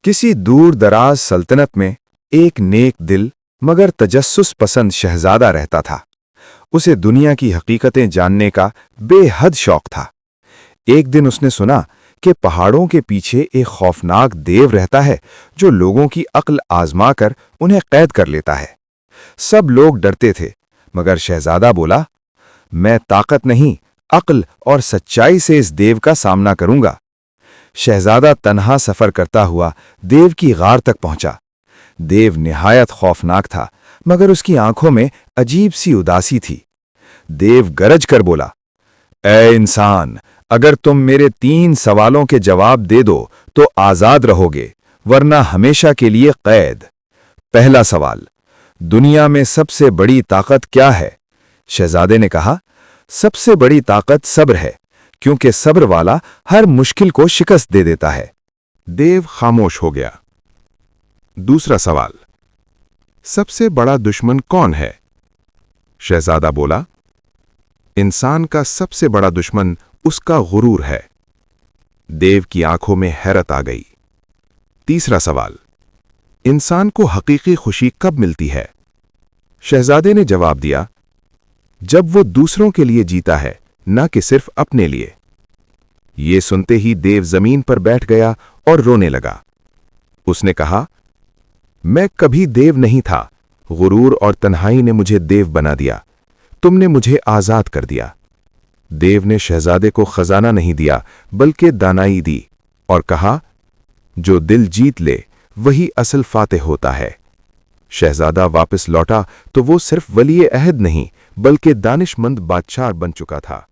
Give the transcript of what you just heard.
किसी दूर दराज सल्तनत में एक नेक दिल मगर तजस्सुस पसंद शहजादा रहता था। उसे दुनिया की हकीकतें जानने का बेहद शौक था। एक दिन उसने सुना कि पहाड़ों के पीछे एक खौफनाक देव रहता है जो लोगों की अक्ल आजमा कर उन्हें कैद कर लेता है। सब लोग डरते थे मगर शहजादा बोला, मैं ताकत नहीं, अक्ल और सच्चाई से इस देव का सामना करूंगा। शहजादा तन्हा सफर करता हुआ देव की गार तक पहुंचा। देव निहायत खौफनाक था मगर उसकी आंखों में अजीब सी उदासी थी। देव गरज कर बोला, ऐ इंसान, अगर तुम मेरे 3 सवालों के जवाब दे दो तो आजाद रहोगे, वरना हमेशा के लिए कैद। पहला सवाल, दुनिया में सबसे बड़ी ताकत क्या है? शहजादे ने कहा, सबसे बड़ी ताकत सब्र है, क्योंकि सब्र वाला हर मुश्किल को शिकस्त दे देता है। देव खामोश हो गया। दूसरा सवाल, सबसे बड़ा दुश्मन कौन है? शहजादा बोला, इंसान का सबसे बड़ा दुश्मन उसका गुरूर है। देव की आंखों में हैरत आ गई। तीसरा सवाल, इंसान को हकीकी खुशी कब मिलती है? शहजादे ने जवाब दिया, जब वो दूसरों के लिए जीता है, न कि सिर्फ अपने लिए। ये सुनते ही देव जमीन पर बैठ गया और रोने लगा। उसने कहा, मैं कभी देव नहीं था, गुरूर और तन्हाई ने मुझे देव बना दिया। तुमने मुझे आजाद कर दिया। देव ने शहजादे को खजाना नहीं दिया बल्कि दानाई दी और कहा, जो दिल जीत ले वही असल फातेह होता है। शहजादा वापस लौटा तो वो सिर्फ वली अहद नहीं बल्कि दानिशमंद बादशाह बन चुका था।